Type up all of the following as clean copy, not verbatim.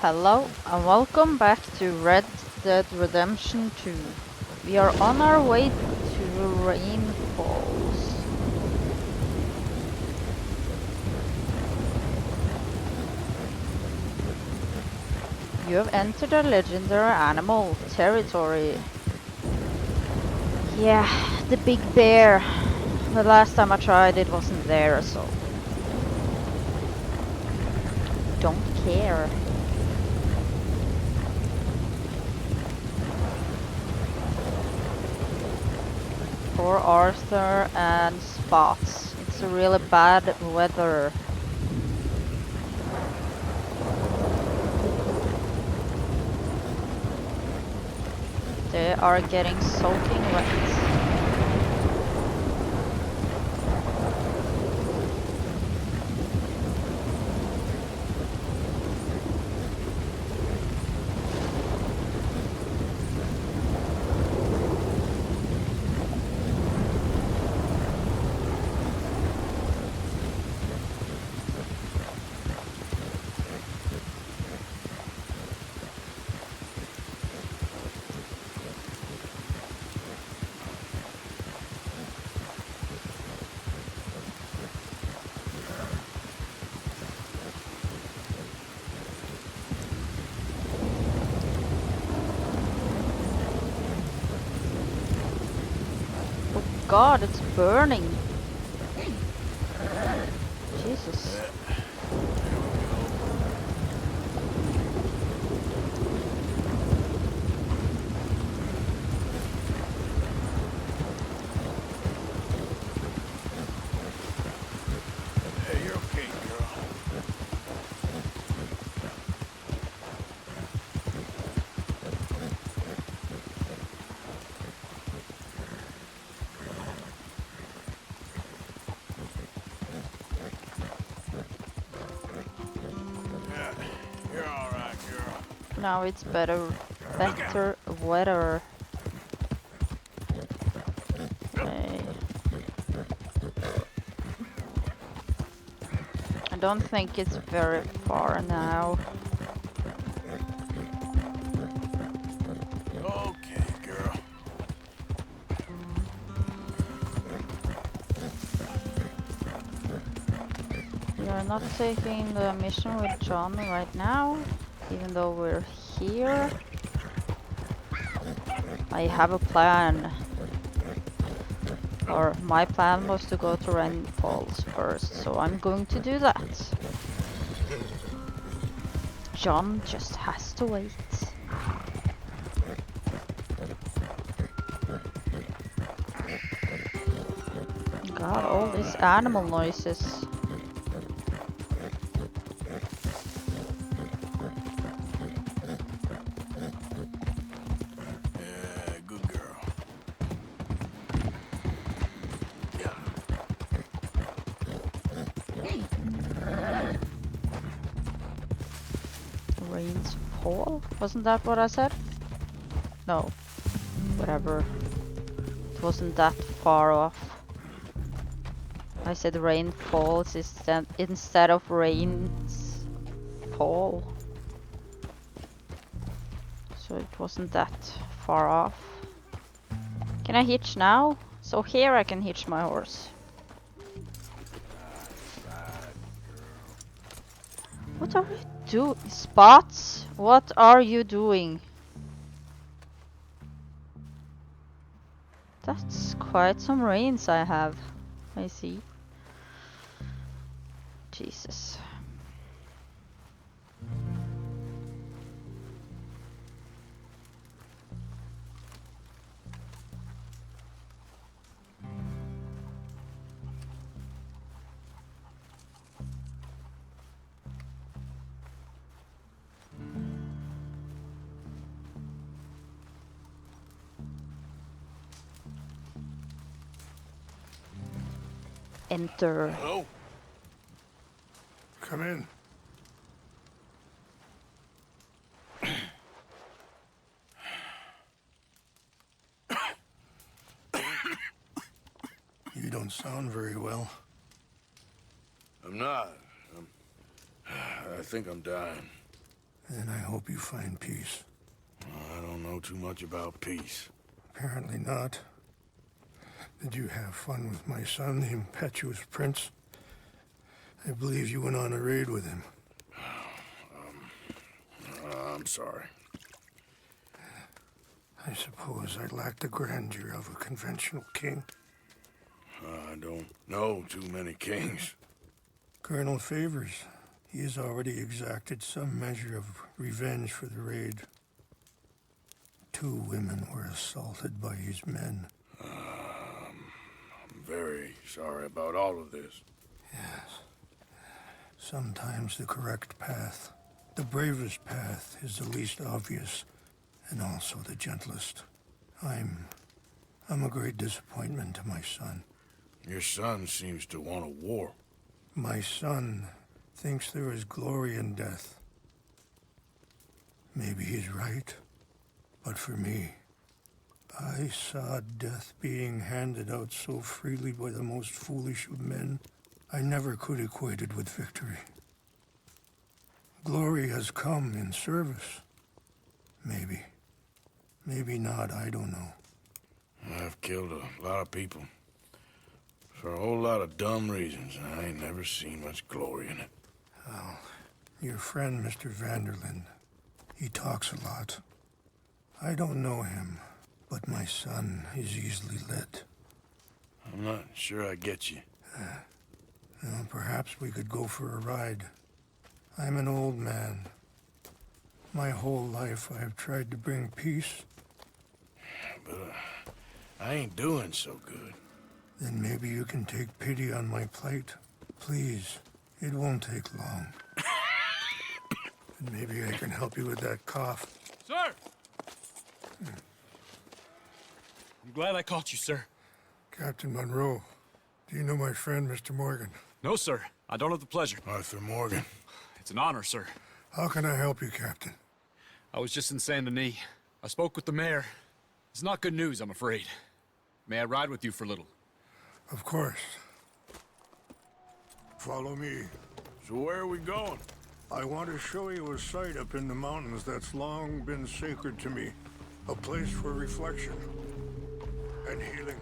Hello and welcome back to Red Dead Redemption 2. We are on our way to Rain Falls. You have entered a legendary animal territory. Yeah, the big bear. The last time I tried it wasn't there, so don't care. Poor Arthur and Spots. It's a really bad weather. They are getting soaking wet. God, it's burning. Jesus. Hey, you're okay, girl. Yeah, you're all right, girl. Now it's better Look out! weather. Okay. I don't think it's very far now. Okay, girl. We are not taking the mission with John right now, even though we're here. I have a plan. Or my plan was to go to Rain Falls first, so I'm going to do that. John just has to wait. God, all these animal noises. Yeah, good girl. Yeah. Rains fall? Wasn't that what I said? No. Whatever. It wasn't that far off. I said rain falls instead of rains fall. So it wasn't that far off. Can I hitch now? So here I can hitch my horse. What are you doing? Spots? What are you doing? That's quite some reins I have. I see. Jesus. Enter. Hello? Come in. You don't sound very well. I'm not. I think I'm dying. Then I hope you find peace. I don't know too much about peace. Apparently not. Did you have fun with my son, the impetuous prince? I believe you went on a raid with him. I'm sorry. I suppose I lack the grandeur of a conventional king. I don't know too many kings. Colonel Favors. He has already exacted some measure of revenge for the raid. 2 women were assaulted by his men. I'm very sorry about all of this. Yes. Sometimes the correct path, the bravest path, is the least obvious, and also the gentlest. I'm a great disappointment to my son. Your son seems to want a war. My son thinks there is glory in death. Maybe he's right, but for me, I saw death being handed out so freely by the most foolish of men, I never could equate it with victory. Glory has come in service. Maybe. Maybe not, I don't know. I've killed a lot of people. For a whole lot of dumb reasons, and I ain't never seen much glory in it. Well, your friend, Mr. Vanderlyn, he talks a lot. I don't know him, but my son is easily led. I'm not sure I get you. Well, perhaps we could go for a ride. I'm an old man. My whole life I have tried to bring peace. But I ain't doing so good. Then maybe you can take pity on my plight. Please, it won't take long. And maybe I can help you with that cough. Sir! I'm glad I caught you, sir. Captain Monroe, do you know my friend, Mr. Morgan? No, sir. I don't have the pleasure. Arthur Morgan. It's an honor, sir. How can I help you, Captain? I was just in Saint Denis. I spoke with the mayor. It's not good news, I'm afraid. May I ride with you for a little? Of course. Follow me. So where are we going? I want to show you a site up in the mountains that's long been sacred to me. A place for reflection and healing.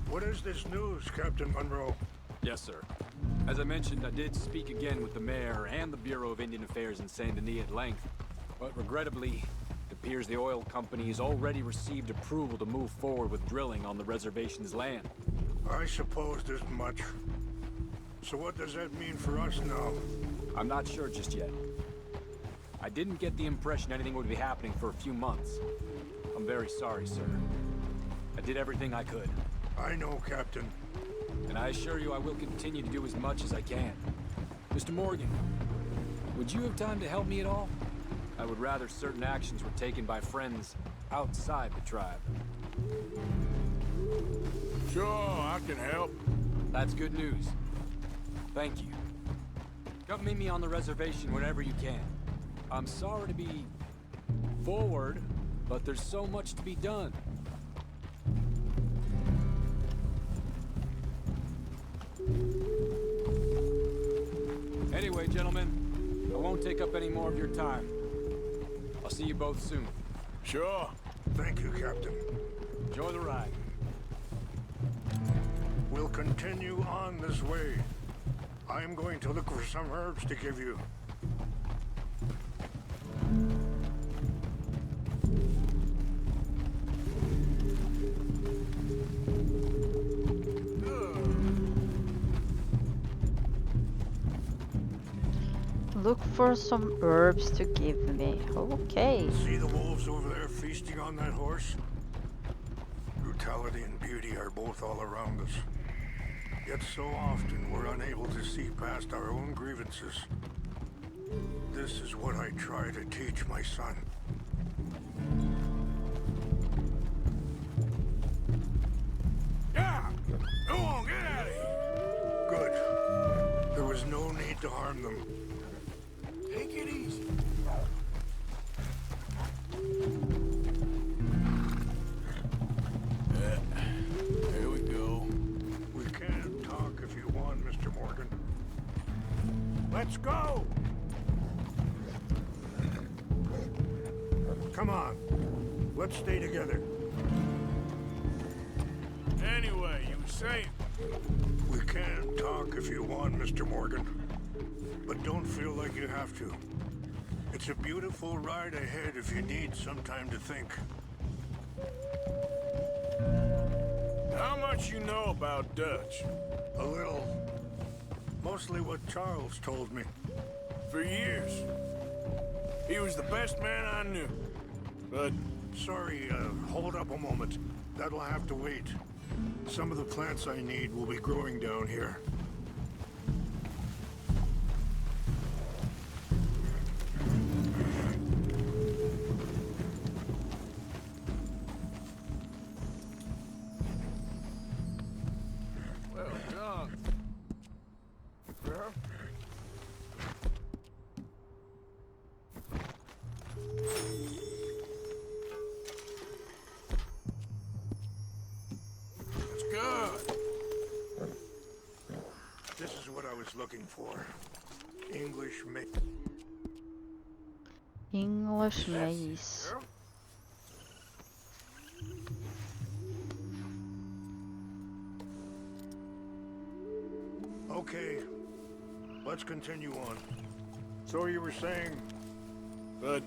What is this news, Captain Monroe? Yes, sir. As I mentioned, I did speak again with the mayor and the Bureau of Indian Affairs in Saint Denis at length. But regrettably, it appears the oil company has already received approval to move forward with drilling on the reservation's land. I supposed as much. So what does that mean for us now? I'm not sure just yet. I didn't get the impression anything would be happening for a few months. I'm very sorry, sir. I did everything I could. I know, Captain. And I assure you I will continue to do as much as I can. Mr. Morgan, would you have time to help me at all? I would rather certain actions were taken by friends outside the tribe. Sure, I can help. That's good news. Thank you. Come meet me on the reservation whenever you can. I'm sorry to be forward, but there's so much to be done. Anyway, gentlemen, I won't take up any more of your time. I'll see you both soon. Sure. Thank you, Captain. Enjoy the ride. We'll continue on this way. I'm going to look for some herbs to give you. Look for some herbs to give me. Okay. See the wolves over there feasting on that horse? Brutality and beauty are both all around us. Yet so often we're unable to see past our own grievances. This is what I try to teach my son. Yeah! Go on, get out of here! Good. There was no need to harm them. Take it easy. Here we go. We can talk if you want, Mr. Morgan. Let's go! Come on. Let's stay together. Anyway, you were saying... We can talk if you want, Mr. Morgan. But don't feel like you have to. It's a beautiful ride ahead if you need some time to think. How much you know about Dutch? A little. Mostly what Charles told me. For years. He was the best man I knew. But... Sorry, hold up a moment. That'll have to wait. Some of the plants I need will be growing down here. Well done. Yeah? That's good. This is what I was looking for. English ma... English maze. Yeah? Okay. Let's continue on. So you were saying... But...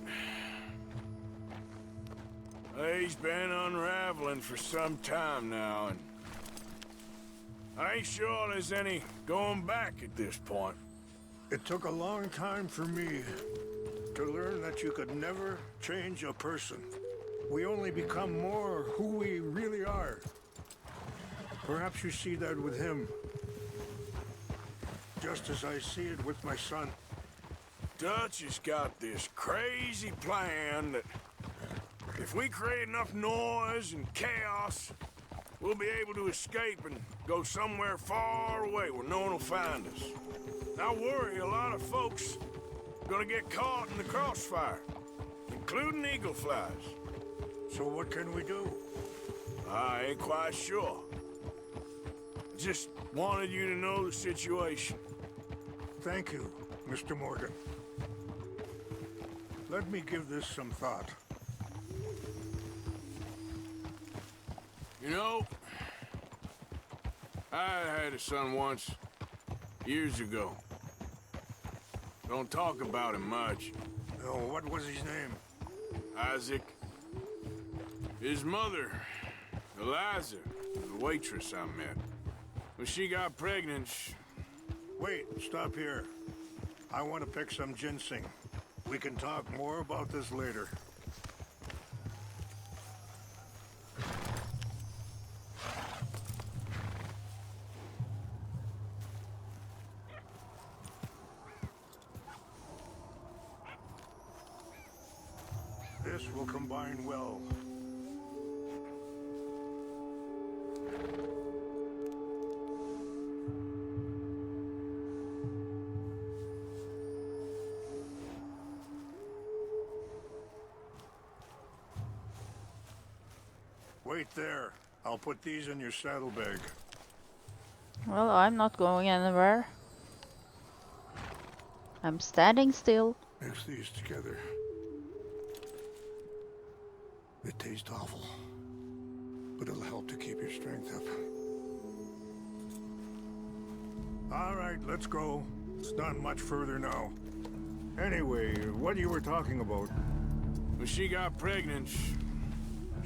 He's been unraveling for some time now, and... I ain't sure there's any going back at this point. It took a long time for me to learn that you could never change a person. We only become more who we really are. Perhaps you see that with him. Just as I see it with my son. Dutch has got this crazy plan that if we create enough noise and chaos, we'll be able to escape and go somewhere far away where no one will find us. I worry a lot of folks are gonna get caught in the crossfire, including eagle flies. So what can we do? I ain't quite sure. Just wanted you to know the situation. Thank you, Mr. Morgan. Let me give this some thought. You know, I had a son once, years ago. Don't talk about him much. Oh, what was his name? Isaac. His mother, Eliza, the waitress I met. When she got pregnant, Wait, stop here. I want to pick some ginseng. We can talk more about this later. This will combine well. Wait there. I'll put these in your saddlebag. Well, I'm not going anywhere. I'm standing still. Mix these together. They taste awful, but it'll help to keep your strength up. All right, let's go. It's not much further now. Anyway, what you were talking about? when she got pregnant,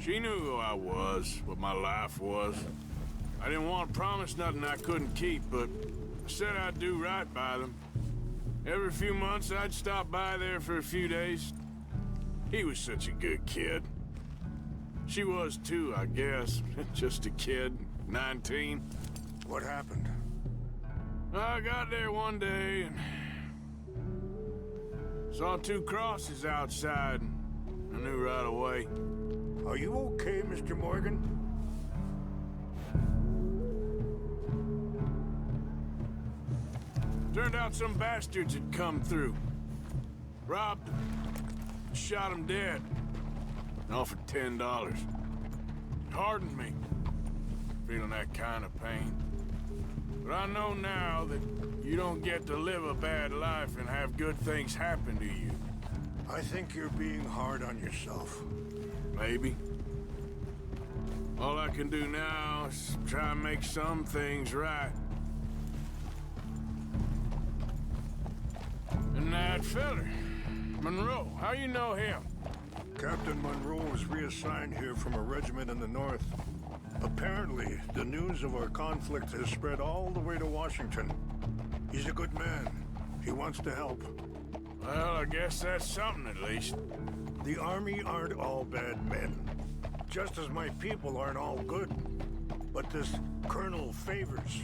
she knew who I was, what my life was. I didn't want to promise nothing I couldn't keep, but I said I'd do right by them. Every few months, I'd stop by there for a few days. He was such a good kid. She was too, I guess. Just a kid, 19. What happened? I got there one day and saw 2 crosses outside. I knew right away. Are you okay, Mr. Morgan? Turned out some bastards had come through. Robbed him. Shot him dead. And offered $10. It hardened me. Feeling that kind of pain. But I know now that you don't get to live a bad life and have good things happen to you. I think you're being hard on yourself. Maybe. All I can do now is try and make some things right. And that feller, Monroe, how you know him? Captain Monroe was reassigned here from a regiment in the north. Apparently, the news of our conflict has spread all the way to Washington. He's a good man. He wants to help. Well, I guess that's something at least. The army aren't all bad men. Just as my people aren't all good. But this Colonel Favors,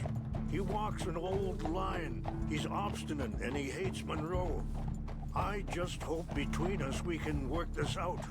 he walks an old line. He's obstinate and he hates Monroe. I just hope between us we can work this out.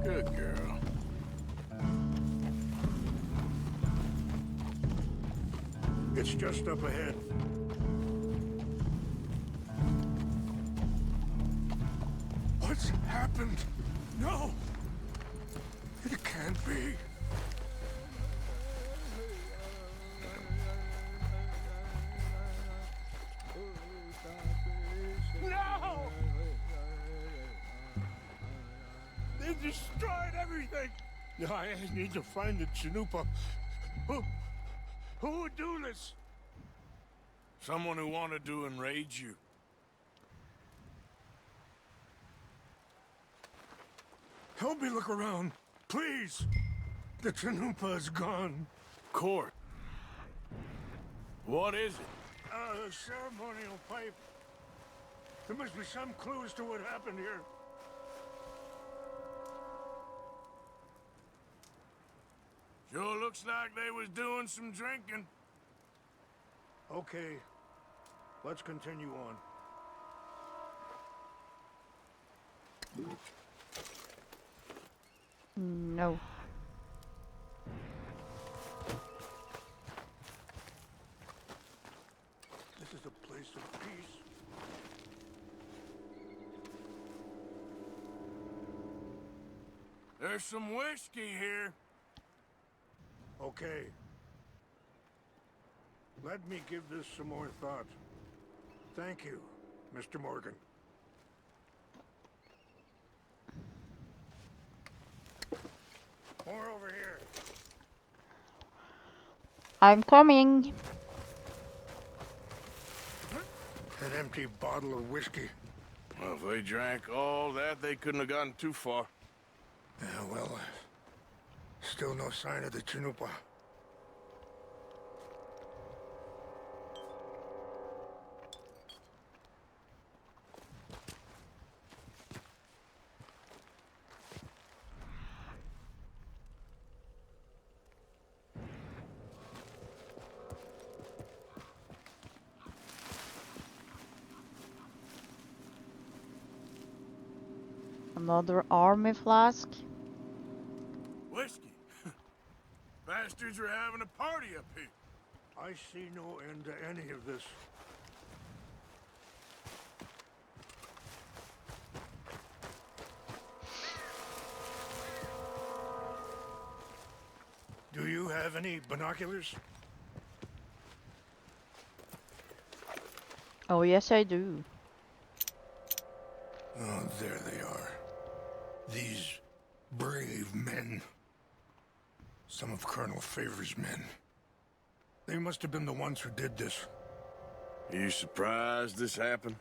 Good girl. It's just up ahead. What's happened? No! It can't be. No! They destroyed everything! I need to find the Chanupa. Who would do this? Someone who wanted to enrage you. Help me look around, please. The Chanupa is gone. Court. What is it? A ceremonial pipe. There must be some clues to what happened here. Sure looks like they was doing some drinking. Okay, let's continue on. No. This is a place of peace. There's some whiskey here. Okay. Let me give this some more thought. Thank you, Mr. Morgan. More over here. I'm coming. An empty bottle of whiskey. Well, if they drank all that, they couldn't have gotten too far. Yeah, well, still no sign of the Chanupa. Another army flask. Whiskey? Bastards are having a party up here. I see no end to any of this. Do you have any binoculars? Oh, yes, I do. Oh, there they are. These brave men. Some of Colonel Favors' men. They must have been the ones who did this. Are you surprised this happened?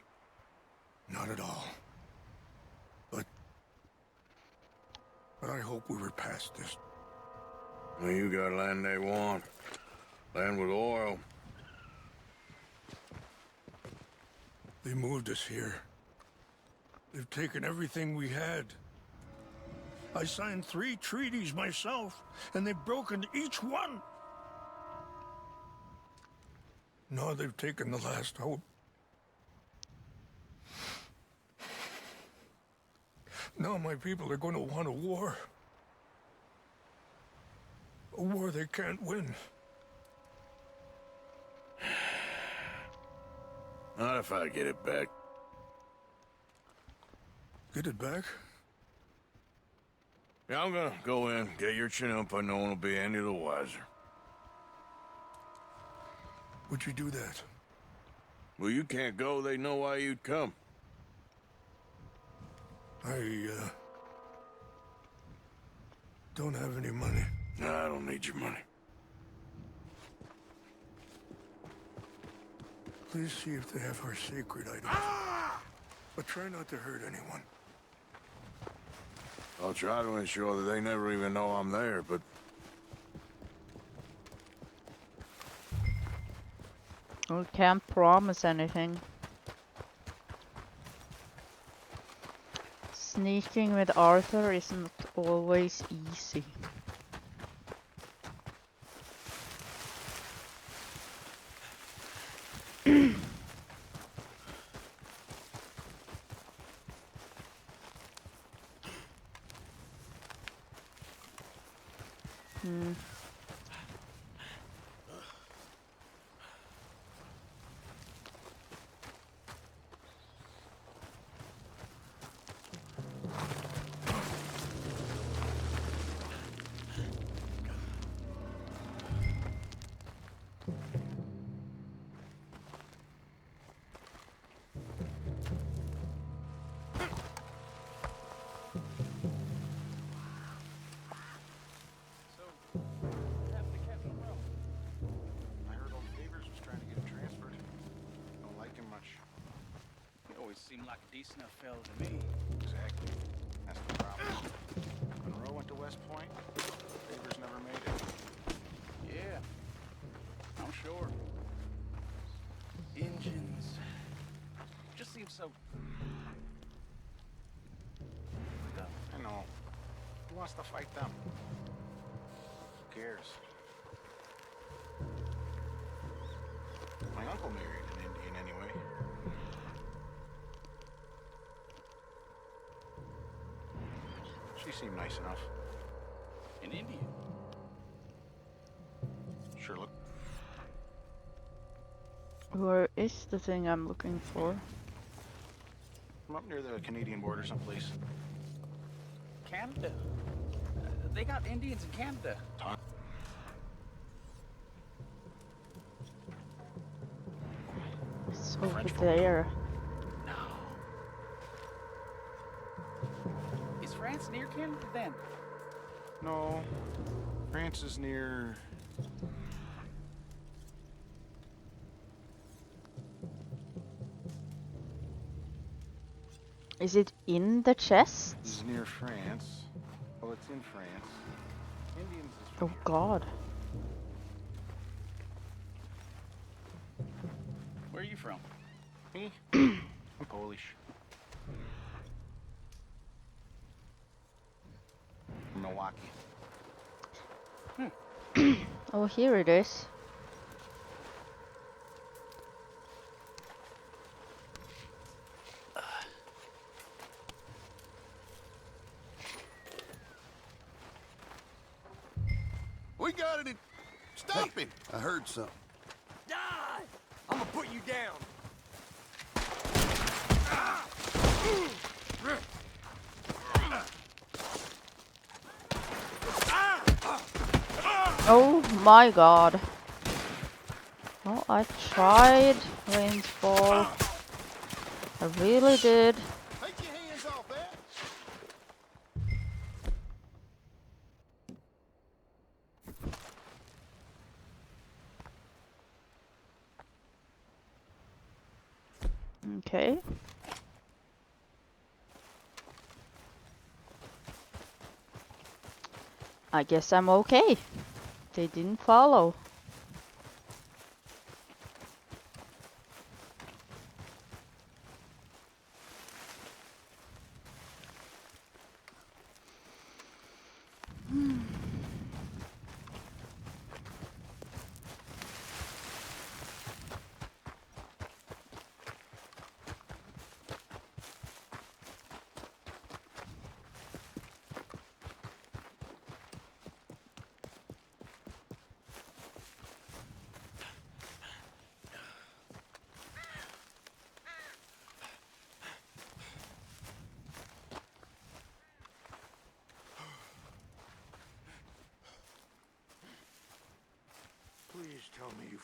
Not at all. But I hope we were past this. Well, you got land they want. Land with oil. They moved us here. They've taken everything we had. I signed 3 treaties myself, and they've broken each one. Now they've taken the last hope. Now my people are going to want a war. A war they can't win. Not if I get it back. Get it back? Yeah, I'm gonna go in, get your Chinook, and no one will be any the wiser. Would you do that? Well, you can't go, they know why you'd come. I, don't have any money. No, I don't need your money. Please see if they have our sacred items. But try not to hurt anyone. I'll try to ensure that they never even know I'm there, but... We can't promise anything. Sneaking with Arthur isn't always easy. I heard old Favors was trying to get him transferred. Don't like him much. He always seemed like a decent enough fella to me. Exactly. That's the problem. When Roe went to West Point, Favors never made it. Yeah, I'm sure. Engines. Just seems so... I know. Who wants to fight them? Who cares? My uncle married an Indian anyway. She seemed nice enough. An Indian. Sure looked. Where is the thing I'm looking for? I'm up near the Canadian border someplace. Canada. They got Indians in Canada. It's over there. No. Is France near Canada then? No. France is near... Is it in the chest? is near France. Well, it's in France. Indians is Oh God. Where are you from? me. I'm Polish. From Milwaukee. Oh, here it is. We got it. Stop him. I heard something. Die! I'm gonna put you down. Oh my God. Well, I tried, Rainsfall. I really did. Take your hands off that. Okay. I guess I'm okay. They didn't follow.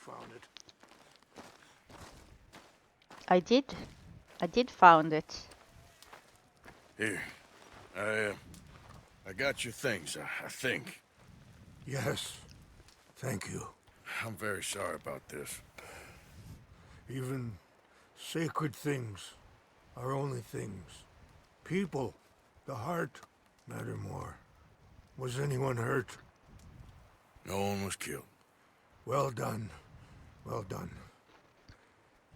found it. I did found it. Here. I got your things, I think. Yes. Thank you. I'm very sorry about this. Even sacred things are only things. People, the heart, matter more. Was anyone hurt? No one was killed. Well done. Well done.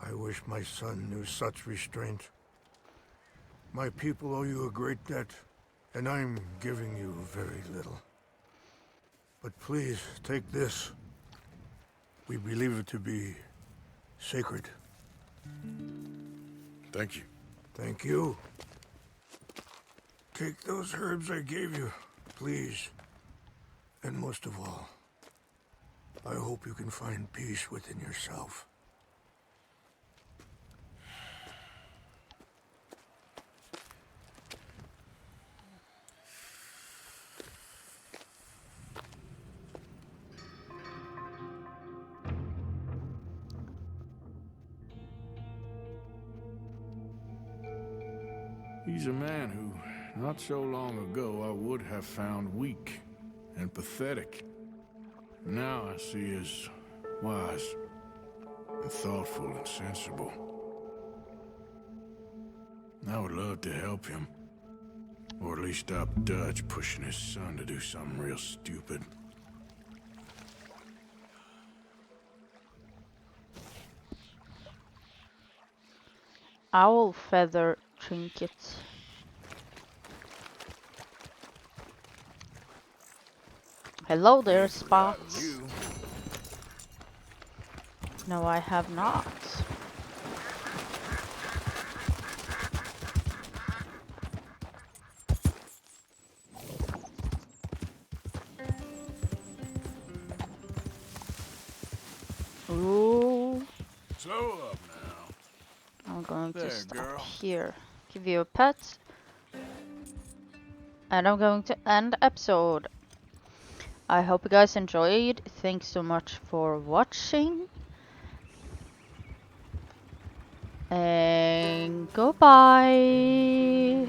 I wish my son knew such restraint. My people owe you a great debt, and I'm giving you very little. But please, take this. We believe it to be sacred. Thank you. Thank you. Take those herbs I gave you, please. And most of all, I hope you can find peace within yourself. He's a man who, not so long ago, I would have found weak and pathetic. Now I see as wise and thoughtful and sensible. I would love to help him. Or at least stop Dutch pushing his son to do something real stupid. Owl feather trinket. Hello there, Spots. No, I have not. Ooh. Slow up now. I'm going There, to stop girl. here. Give you a pet. And I'm going to end the episode. I hope you guys enjoyed. Thanks so much for watching. And goodbye.